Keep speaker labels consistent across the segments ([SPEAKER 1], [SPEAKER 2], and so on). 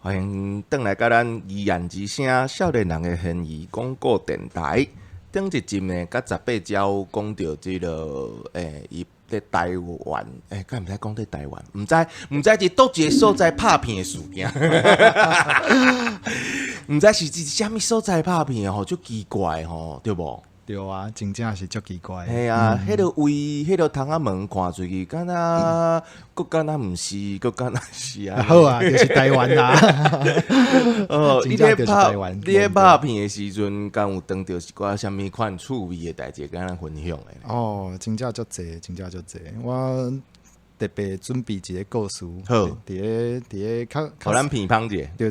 [SPEAKER 1] 欢迎回来，甲咱依然之声少年人的嫌疑广告电台。顶一集呢，甲18招讲到即个伊在台湾，敢毋知讲在台湾，毋知是倒一个所在拍片的事件，毋知是虾米所在拍片吼，足奇怪吼，对无？
[SPEAKER 2] 对啊，真正是足奇怪。
[SPEAKER 1] 系啊，迄个位，迄个窗仔门看出去，敢若佫敢若毋是，佫敢若是啊。
[SPEAKER 2] 好啊，就是台湾啦。
[SPEAKER 1] 你咧拍片的时阵，敢有当到是寡虾米款趣味的代志，跟咱分享的？
[SPEAKER 2] 哦，真正足济，真正足济。我特别准备一个故事，
[SPEAKER 1] 好，
[SPEAKER 2] 伫个较，
[SPEAKER 1] 互咱偏芳者。
[SPEAKER 2] 对，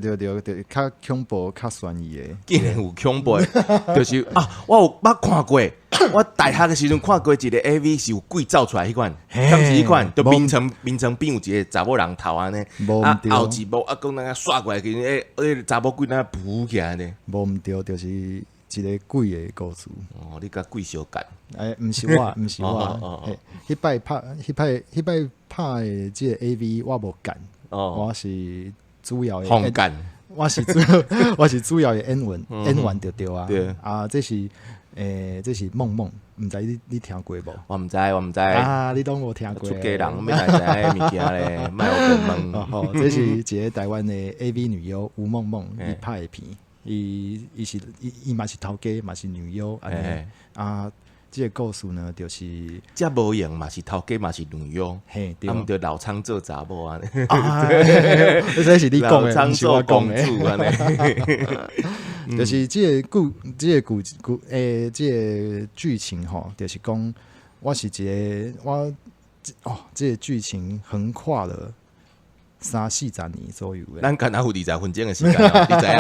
[SPEAKER 2] 较恐怖、较悬疑的。
[SPEAKER 1] 竟然有恐怖的，就是啊，我有捌看过。我大学的时阵看过一个 AV 是有鬼走出来迄款，敢是迄款？就眠床边有一个查某人头安尼，啊后一幕啊，讲那个刷过来，迄查某鬼那浮起来呢。
[SPEAKER 2] 无毋对，就是一个鬼的故事。
[SPEAKER 1] 哦，你甲鬼相干？
[SPEAKER 2] 毋是我，毋是我。迄摆拍的即个 AV 我无干，我是主要的。
[SPEAKER 1] 红干。
[SPEAKER 2] 我是主要的演员对啊。
[SPEAKER 1] 对
[SPEAKER 2] 啊，这是梦梦，毋知你听过无？
[SPEAKER 1] 我毋知
[SPEAKER 2] 啊，你当无听过？
[SPEAKER 1] 出家人要来知影物件咧，莫有问。
[SPEAKER 2] 哦，这是一个台湾的 AV 女优吴梦梦，伊拍的片，伊嘛是头家，嘛是女优安尼啊。这个故事呢，就是
[SPEAKER 1] 遮无用嘛是头家嘛是女优，
[SPEAKER 2] 嘿，
[SPEAKER 1] 对，毋着老仓做查某安尼。
[SPEAKER 2] 这是你讲的，
[SPEAKER 1] 老仓做公主安
[SPEAKER 2] 尼。就是这个剧情吼，就是讲我是这个剧情横跨了30-40年左右的。
[SPEAKER 1] 咱敢若有20分钟的时间，你知影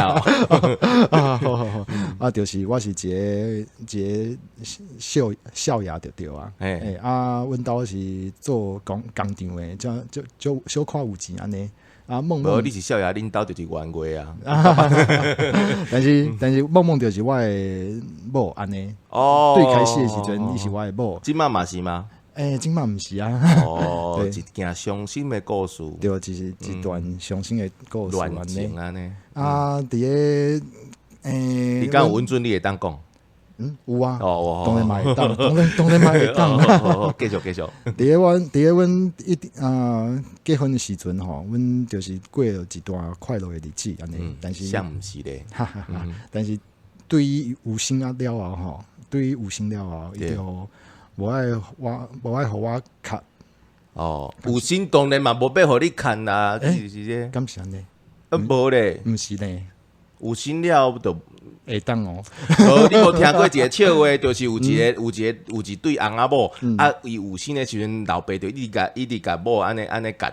[SPEAKER 2] 好，啊，就是我是一个少爷就对啊。啊，阮兜是做工厂的，就小看有钱安尼。啊，梦梦，
[SPEAKER 1] 你是少爷，恁兜就是员工啊。
[SPEAKER 2] 但是梦梦就是我的某安尼。
[SPEAKER 1] 哦，
[SPEAKER 2] 对开始的时阵，伊是我的某。
[SPEAKER 1] 即马嘛是吗？
[SPEAKER 2] 今嘛毋是啊。
[SPEAKER 1] 哦，一件伤心的故事。
[SPEAKER 2] 对，就是一段伤心的故事
[SPEAKER 1] 乱情安尼。
[SPEAKER 2] 啊，伫个
[SPEAKER 1] 你敢有稳准你会当讲？
[SPEAKER 2] 有啊。
[SPEAKER 1] 哦，
[SPEAKER 2] 当然嘛会当，当然嘛会当。
[SPEAKER 1] 继续。
[SPEAKER 2] 伫个阮结婚的时阵吼，阮就是过了一段快乐的日子安尼。但是
[SPEAKER 1] 像毋是咧。
[SPEAKER 2] 但是对于有心啊了后吼，伊就无爱互我卡。
[SPEAKER 1] 哦，有心当然嘛无要互你看啦，是这。
[SPEAKER 2] 敢是安尼？
[SPEAKER 1] 无咧，
[SPEAKER 2] 毋是咧，
[SPEAKER 1] 有心了就
[SPEAKER 2] 会当哦。
[SPEAKER 1] 你无听过一个笑话，就是有一对翁仔某，啊，伊有生的时阵，老爸就一直甲某安尼干，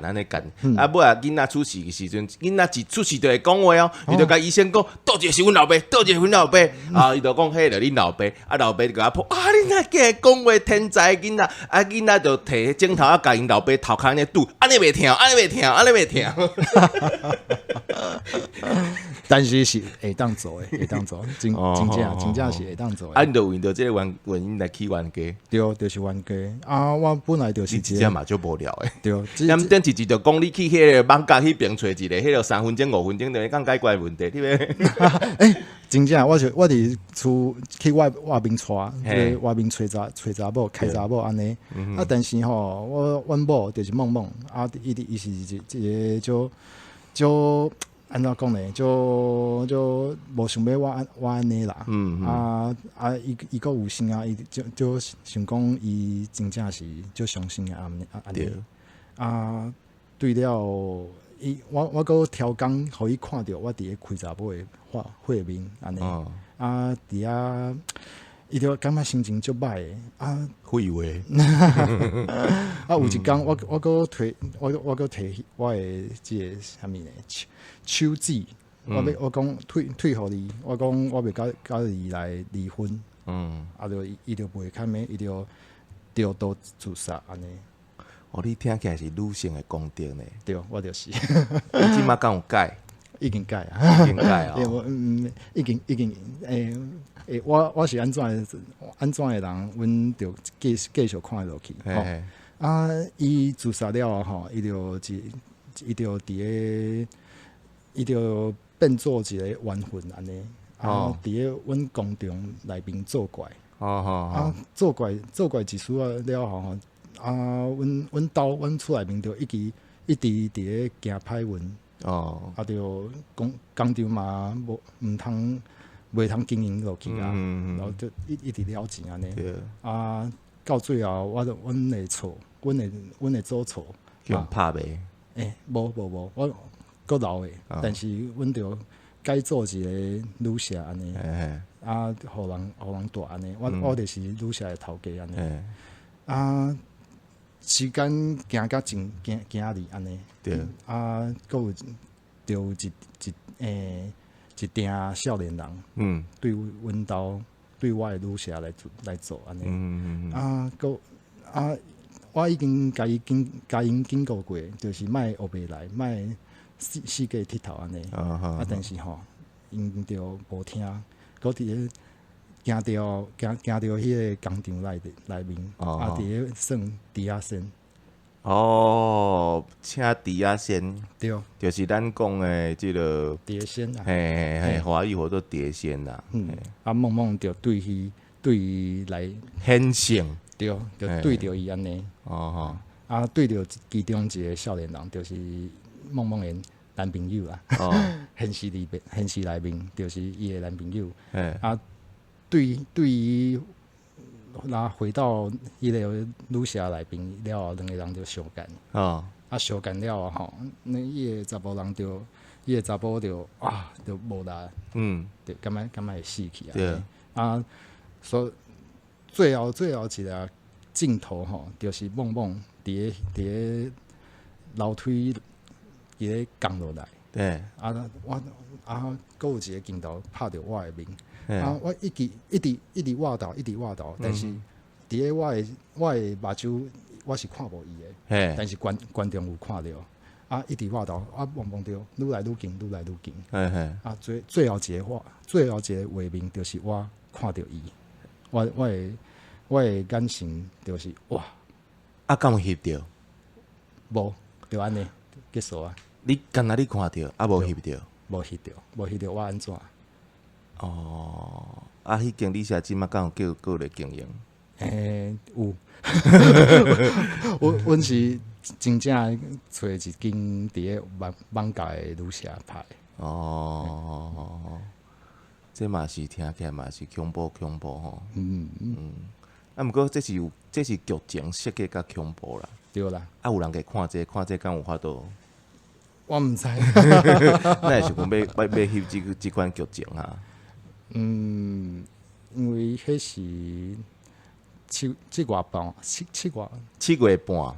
[SPEAKER 1] 啊，尾啊囡仔出世的时阵，囡仔一出世就会讲话哦，伊就甲医生讲，倒一个是阮老爸，倒一个是阮老爸，啊，伊就讲迄个恁老爸，啊，老爸就甲破，啊，你哪个讲话天才囡仔，啊，囡仔就摕镜头啊，甲因老爸头壳安尼拄，安尼袂听。
[SPEAKER 2] 但是是会当做的，真正是会当做的。
[SPEAKER 1] 啊，你就为着这个原因来起冤家，
[SPEAKER 2] 对，就是冤家啊！我本来就是
[SPEAKER 1] 真正嘛就无聊诶。
[SPEAKER 2] 对，
[SPEAKER 1] 咱顶一集就讲你去迄个网咖迄边找一个，迄个3分钟5分钟就讲解决问题，对不对？
[SPEAKER 2] 真正我伫厝去外面带，外面找查某开查某安尼。啊，但是吼，阮某就是梦梦啊，伊是一个就安怎讲呢？就无想要我安尼啦。伊个有心啊，伊就想讲伊真正是就伤心啊安尼。啊，对了，我个调工，互伊看着我伫咧开查某的画面安尼。啊，伫遐伊就感觉心情足歹的啊。
[SPEAKER 1] 废话。
[SPEAKER 2] 啊，有一工我个摕我的即个啥物呢？手指，我讲退互你，我讲我袂甲伊来离婚。啊，就伊就袂堪咩，伊就掉刀自杀安尼。
[SPEAKER 1] 哦，你听起来是女性的功德呢？
[SPEAKER 2] 对，我就是。
[SPEAKER 1] 你即马敢有改？
[SPEAKER 2] 已经改啊，
[SPEAKER 1] 已经改啊。
[SPEAKER 2] 已经我是安怎的人，阮就继续看落去。啊，伊自杀了吼，伊就伫伊就变做一个冤魂安尼，伫咧阮工厂内面作怪，作怪一丝了后吼，阮兜阮厝内面就一直伫咧行歹运，就工厂嘛袂通经营落去啊，然后就一直了钱安尼，到最后阮的错，阮的做错，
[SPEAKER 1] 叫拍卖。
[SPEAKER 2] 无，我够老诶，但是阮着改做一个女社安尼，互人带安尼，我就是女社的头家安尼，时间行甲真行哩安尼，对，佫有一定少年人，对阮兜对我的女社来做安尼，我已经甲因警告过，就是莫学袂来，莫四界佚佗安尼。但是吼，因着无听，搁伫咧行着迄个工厂内面，伫咧算抵押线。
[SPEAKER 1] 请抵押线，
[SPEAKER 2] 对，
[SPEAKER 1] 就是咱讲的即个
[SPEAKER 2] 碟仙啊，
[SPEAKER 1] 华语叫做碟仙啦。
[SPEAKER 2] 猛着对来
[SPEAKER 1] 显性。
[SPEAKER 2] 对，就对着伊安尼，对着其中一个少年人，就是梦的男朋友啊，现实内面就是伊的男朋友，对于回到伊个女社内面了后，两个人就相干，相干了后吼，那伊个查甫人就伊个查甫就无力，就感觉会死去啊，所以。最后一个镜头吼，就是梦伫咧楼梯伫咧降落来。
[SPEAKER 1] 对。
[SPEAKER 2] 我佫有一个镜头拍着我的面，我一直挖到，但是伫咧我的目睭我是看无伊的，但是观众有看到，一直挖到，望着愈来愈近。最后一个画面就是我看到伊。我的眼神就是哇，
[SPEAKER 1] 敢有翕着？
[SPEAKER 2] 无，就安尼结束啊。
[SPEAKER 1] 你敢若你看到，无翕着？
[SPEAKER 2] 无翕着，我安怎？
[SPEAKER 1] 迄间理社即马敢有叫咧经营？
[SPEAKER 2] 有，阮是真正找一间伫咧网咖的女社拍。
[SPEAKER 1] 这嘛是听起来嘛是恐怖吼。毋过这是剧情设计较恐怖啦。
[SPEAKER 2] 对啦。
[SPEAKER 1] 有人去看这敢有法度？
[SPEAKER 2] 我毋知。
[SPEAKER 1] 那是讲要翕即款剧情啊？
[SPEAKER 2] 因为迄是七月半，
[SPEAKER 1] 七月半，
[SPEAKER 2] 七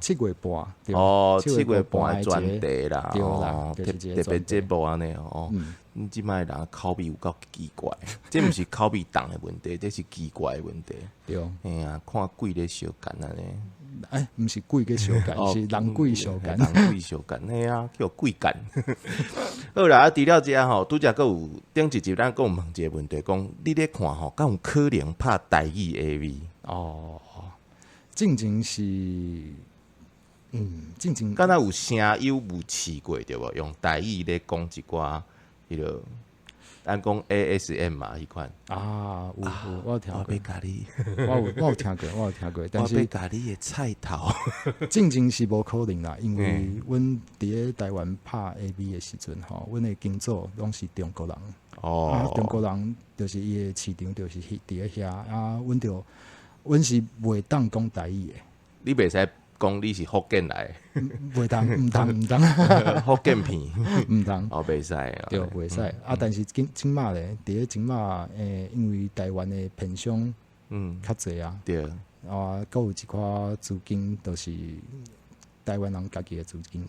[SPEAKER 2] 月半
[SPEAKER 1] 的专题啦，
[SPEAKER 2] 对啦，
[SPEAKER 1] 特别节目安尼即摆人口味有够奇怪，这毋是口味重的问题，这是奇怪的问题。
[SPEAKER 2] 对，
[SPEAKER 1] 看鬼咧相干安尼。
[SPEAKER 2] 毋是鬼咧相干，是人鬼相干。
[SPEAKER 1] 人鬼相干，叫鬼干。好啦，除了这吼，拄则佫有顶一集咱佫有问一个问题，讲你咧看吼，敢有可能拍台语 AV？
[SPEAKER 2] 正经是，正经，
[SPEAKER 1] 敢若有声优有试过对无？用台语咧讲一寡迄个，咱讲 ASM 嘛，迄款。
[SPEAKER 2] 有，我有听过。我有听过，但是
[SPEAKER 1] 我要甲你的菜头。
[SPEAKER 2] 正经是无可能啦，因为阮伫咧台湾拍 AV 的时阵吼，阮的经组拢是中国人。中国人就是伊的市场就是伫咧遐阮是袂当讲台语的。
[SPEAKER 1] 你袂使讲你是福建来的。
[SPEAKER 2] 袂当，毋通。
[SPEAKER 1] 福建片，
[SPEAKER 2] 毋通。
[SPEAKER 1] 袂使。
[SPEAKER 2] 对，袂使。但是今仔咧，伫咧今仔因为台湾的片商较侪啊。
[SPEAKER 1] 对。
[SPEAKER 2] 佫有一寡资金，就是台湾人家己的资金。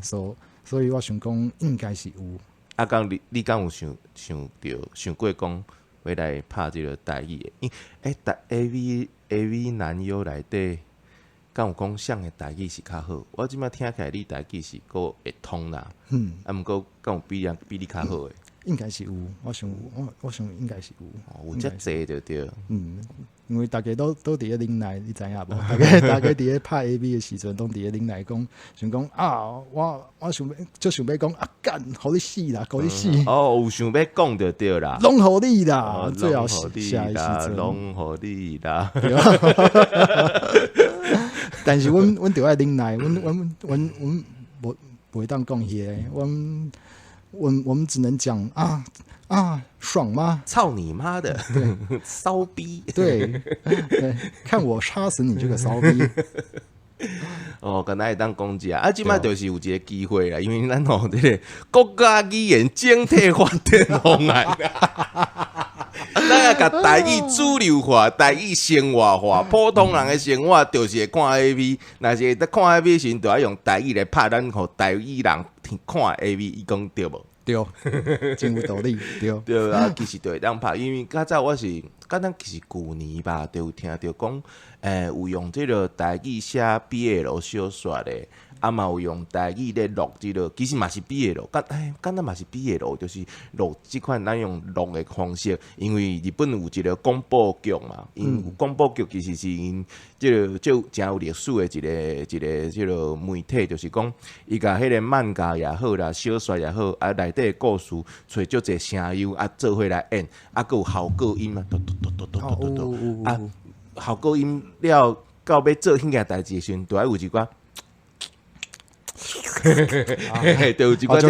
[SPEAKER 2] 所以我想讲，应该是有。
[SPEAKER 1] 你敢有想过讲要来拍即个台语的？AV 男优内底，敢有讲谁的台语是较好？我即摆听起来你台语是够会通啦。毋过敢有比你较好的？
[SPEAKER 2] 应该是有，我想应该是有。
[SPEAKER 1] 有遮济就对。
[SPEAKER 2] 因为大家都伫咧啉奶，你知影无？大家伫咧拍 AV 的时阵，都伫咧啉奶，想讲啊，我想要讲啊，干，互你死啦，互你死！
[SPEAKER 1] 有想要讲就对啦，
[SPEAKER 2] 拢互你啦，最后下的时阵，
[SPEAKER 1] 拢互你啦。
[SPEAKER 2] 但是阮就爱啉奶，阮不会当讲些，我们只能讲啊，爽吗？
[SPEAKER 1] 操你妈的！骚逼！
[SPEAKER 2] 对，看我插死你这个骚逼！
[SPEAKER 1] 敢若会当讲一下，即摆就是有一个机会啦，因为咱吼这个国家语言整体发展方案，咱要甲台语主流化、台语生活化，普通人的生活就是会看 AV， 若是在看 AV 时，就要用台语来拍，咱互台语人看 AV， 伊讲对无？
[SPEAKER 2] 对，真有道理，
[SPEAKER 1] 对啊，其实就会当拍，因为较早我是，敢若其实旧年吧，就有听到讲，有用这个台语写 BL 小说的，嘛有用台语咧录这个，其实嘛是 BL，敢若嘛是 BL，就是录即款咱用录的方式，因为日本有一个广播剧嘛，因广播剧其实是因这个真有历史的一个这个媒体，就是讲伊甲迄个漫画也好啦，小说也好，内底故事找足侪声优做伙来演，佮有效果音嘟，效果音了到要做迄件代志时阵，都要有一寡。就有一寡就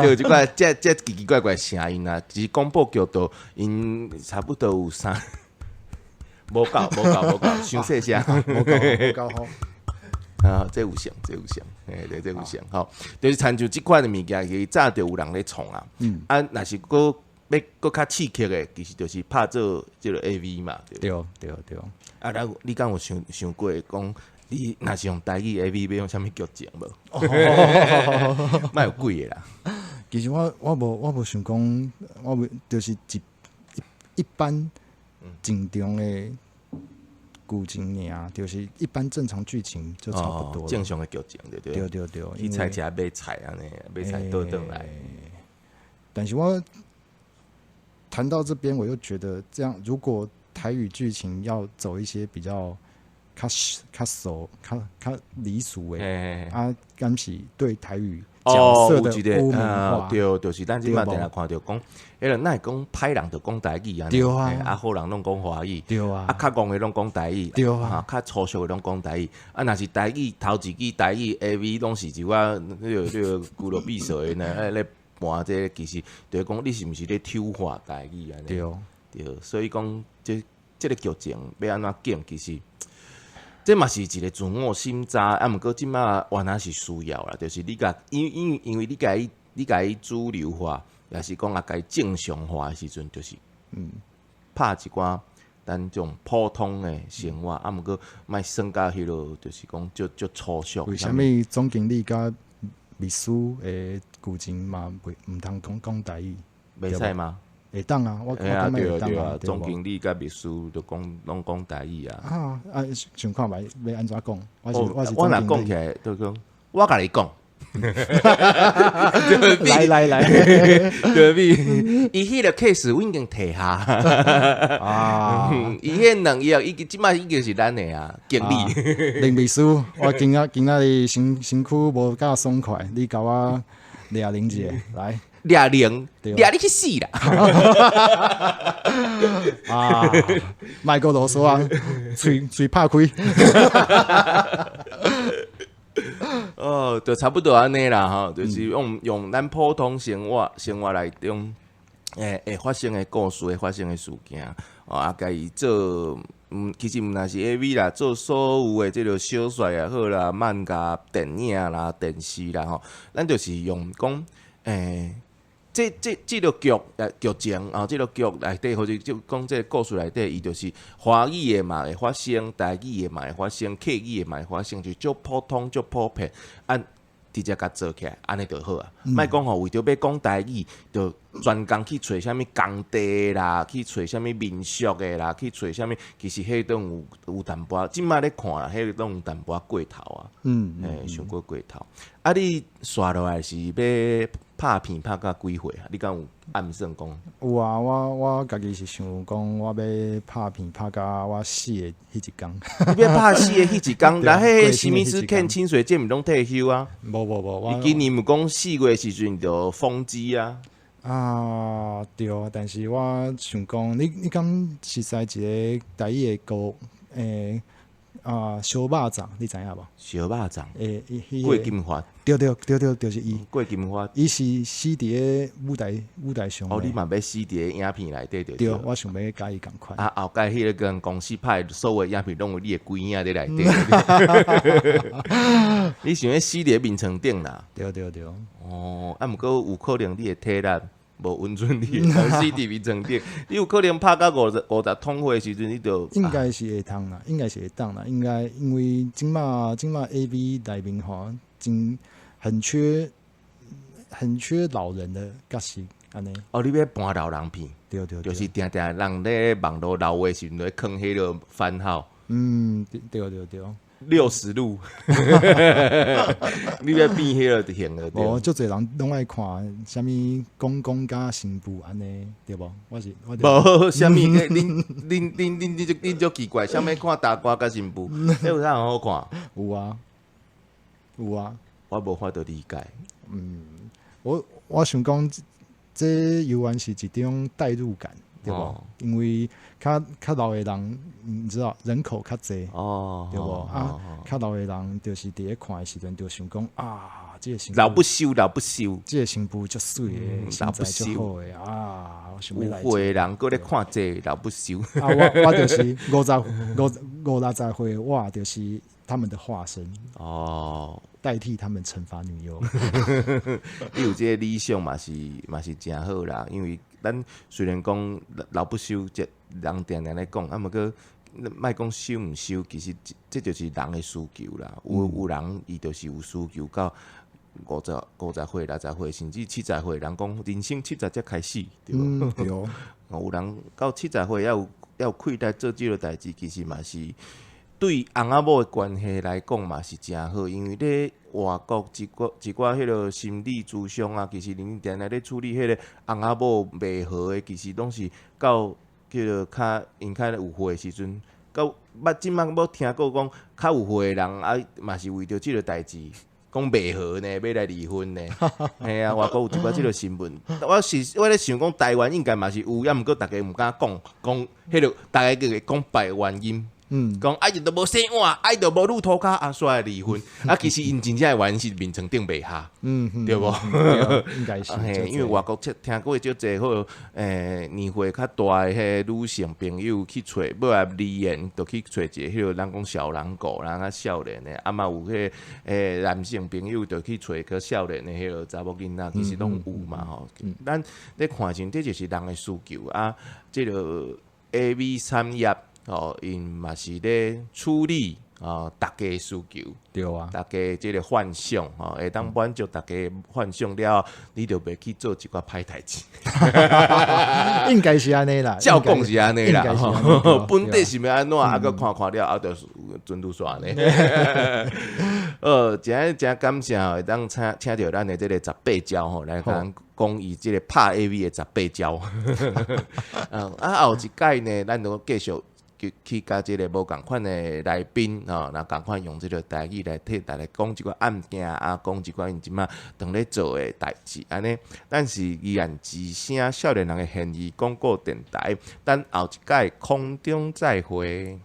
[SPEAKER 1] 有一寡这奇奇怪怪声音啊！其实广播剧都因差不多有3，无够，伤细声，
[SPEAKER 2] 无够好。
[SPEAKER 1] 啊，这有像，对，这有像，吼，就是参照即款的物件，其实早就有人咧创啊。若是要较刺激的，其实就是拍做即个 AV 嘛，
[SPEAKER 2] 对。
[SPEAKER 1] 啊，你敢有想过讲？你若是用台语 AV， 要用啥物剧情无？莫有贵的啦。
[SPEAKER 2] 其实我无想讲，我就是一般正常的剧情尔，就是一般正常剧情就差不多。
[SPEAKER 1] 正常的剧情对。去菜车买菜安尼，买菜倒来。
[SPEAKER 2] 但是我谈到这边，我又觉得这样，如果台语剧情要走一些比较。较熟、较离俗诶，敢是对台语角色的污名化，
[SPEAKER 1] 对，就是咱即马定来看到讲，迄个那讲歹人就讲台语啊，
[SPEAKER 2] 对啊，
[SPEAKER 1] 好人拢讲华语，
[SPEAKER 2] 对啊，
[SPEAKER 1] 较戆诶拢讲台语，
[SPEAKER 2] 对啊，
[SPEAKER 1] 较粗俗诶拢讲台语，若是台语头一支台语 AV 拢是一寡迄个孤陋鄙俗诶呢，咧盘这其实就是讲你是毋是咧丑化台语安尼？对，所以讲这个剧情要安怎建，其实。这嘛是一个自我审查，毋过即马原来是需要啦，就是你甲因为你甲伊主流化，也是讲甲伊正常化的时阵，就是拍一寡咱种普通的生活，毋过莫算甲迄落，就是讲就粗俗。
[SPEAKER 2] 为虾米总经理甲秘书的剧情嘛，毋通讲台语？
[SPEAKER 1] 袂使吗？
[SPEAKER 2] 会当啊，我
[SPEAKER 1] 对啊，总经理甲秘书都拢讲台语啊。
[SPEAKER 2] 想看觅要安怎讲？我
[SPEAKER 1] 若讲起来，就讲我甲你讲。
[SPEAKER 2] 来，
[SPEAKER 1] 对比，伊迄个 case 我已经摕下啊，伊迄两亿，即摆已经是咱的啊经理。
[SPEAKER 2] 林秘书，我今仔日身躯无够爽快，你甲我掠零一个来。
[SPEAKER 1] 掠你去死啦！
[SPEAKER 2] 卖个啰嗦啊，嘴拍开。
[SPEAKER 1] 就差不多安尼啦吼，就是用咱普通生活内中，会发生的故事，会发生的事件，甲伊做，其实毋若是 AV 啦，做所有的即个小说也好啦，漫画、电影啦、电视啦吼，咱就是用讲，这个剧情啊，这个剧内底或者就讲这个故事内底，伊就是华语的嘛会发生，台语的嘛会发生，客语的嘛会发生，就足普通、足普遍，直接甲做起来，安尼就好啊。莫讲吼，为着要讲台语，就专工去找啥物工地啦，去找啥物民俗的啦，去找啥物，其实迄种有淡薄，即摆咧看啦，迄种有淡薄过头啊。伤过头。你刷落来是要拍片拍到几岁啊？你敢有暗算讲？
[SPEAKER 2] 有啊，我家己是想讲，我要拍片拍甲我死的迄一工。
[SPEAKER 1] 你要拍死的迄一工，那迄史密斯
[SPEAKER 2] 过
[SPEAKER 1] 肯清水节毋拢退休啊？
[SPEAKER 2] 无，
[SPEAKER 1] 伊今年毋讲4月时阵就封机啊。
[SPEAKER 2] 啊，对，但是我想讲，你讲实在一个台语的歌，小肉粽，你知影无？
[SPEAKER 1] 小肉粽，
[SPEAKER 2] 迄
[SPEAKER 1] 郭金发，
[SPEAKER 2] 对，就是伊。
[SPEAKER 1] 郭金发，
[SPEAKER 2] 伊是死伫个舞台上。
[SPEAKER 1] 哦，你嘛要死伫个影片内底着。
[SPEAKER 2] 对，我想要甲伊共款。
[SPEAKER 1] 啊，后盖迄个跟公司派所有影片拢有你的鬼影伫内底。你想要死伫眠床顶啦？
[SPEAKER 2] 对。
[SPEAKER 1] 哦，啊，毋过有可能你的体力无温存，你死伫眠床顶，你有可能拍到50通货的时阵，你就
[SPEAKER 2] 应该是会通啦，应该因为今嘛 AV 内面吼，真很缺老人的角色安尼。
[SPEAKER 1] 哦，你要搬老人片，
[SPEAKER 2] 对，
[SPEAKER 1] 就是定人咧网络老话时阵咧囥迄个番号。
[SPEAKER 2] 对。
[SPEAKER 1] 60路，你要变迄个就行了。
[SPEAKER 2] 哦，足侪人拢爱看啥物公家新妇安尼，对无？我
[SPEAKER 1] 无啥物，恁足奇怪，啥物看大瓜甲新妇，迄有啥好看？
[SPEAKER 2] 有啊，
[SPEAKER 1] 我无法度理解。
[SPEAKER 2] 我想讲，这游玩是一种代入感，对无？因为较老的人，你知道人口较济，对无？较老的人就是伫咧看的时阵，就想讲啊，这个新妇
[SPEAKER 1] 老不休，
[SPEAKER 2] 这个新妇足水的，身材足好的啊，我想要来。
[SPEAKER 1] 有岁人搁咧看这老不休。
[SPEAKER 2] 啊，我就是50岁，我就是他们的化身哦，代替他们惩罚女优。
[SPEAKER 1] 你有这个理想嘛是真好啦，因为咱虽然讲老不休，这人定定咧讲，啊，毋过莫讲收毋收，其实这就是人的需求啦。有人伊就是有需求到50岁、60岁，甚至70岁，人讲人生70才开始，对无？
[SPEAKER 2] 对。
[SPEAKER 1] 有人到70岁要有气力做这个代志，其实嘛是对翁仔某的关系来讲嘛是真好，因为咧外国一寡迄个心理咨商啊，其实恁定定咧处理迄个翁仔某袂和的，其实拢是到叫做因较有岁的时阵，到即摆要听过讲较有岁的人啊，嘛是为着即个代志。讲袂和呢，要来离婚呢？嘿啊，外国有一寡即个新闻，我咧想讲台湾应该嘛是有，也毋过大家毋敢讲迄个大家叫讲白原因。讲爱就无生活，爱就无路涂骹，啊，煞来离婚。啊，其实因真正的原因是眠床顶袂下，对无？
[SPEAKER 2] 应该是。
[SPEAKER 1] 因为外国听过少济好，年岁较大的迄女性朋友去找，要来离言，就去找一个迄个人讲小人狗，人啊少年的，啊嘛有迄男性朋友就去找个少年的迄个查某囡仔，其实拢有嘛吼。咱咧看上，这就是人的需求啊，这个 AV 产业。因嘛是咧处理大家的需求，
[SPEAKER 2] 对啊，
[SPEAKER 1] 大家即个幻想会当满足大家幻想了，你就袂去做一寡歹代志。
[SPEAKER 2] 应该是安尼啦，
[SPEAKER 1] 照讲是安尼啦，本地是要安怎？啊，佮看了，啊，就准拄煞呢。真感谢会当请到咱的即个18招吼，来讲伊即个拍 AV 的18招。后一届呢，咱就继续。去甲即个无共款的来宾那共款用即个台语来替大家讲一寡案件啊，讲一寡因即马当咧做的代志安尼。但是依然之声少年人的现役广告电台，等后一届空中再会。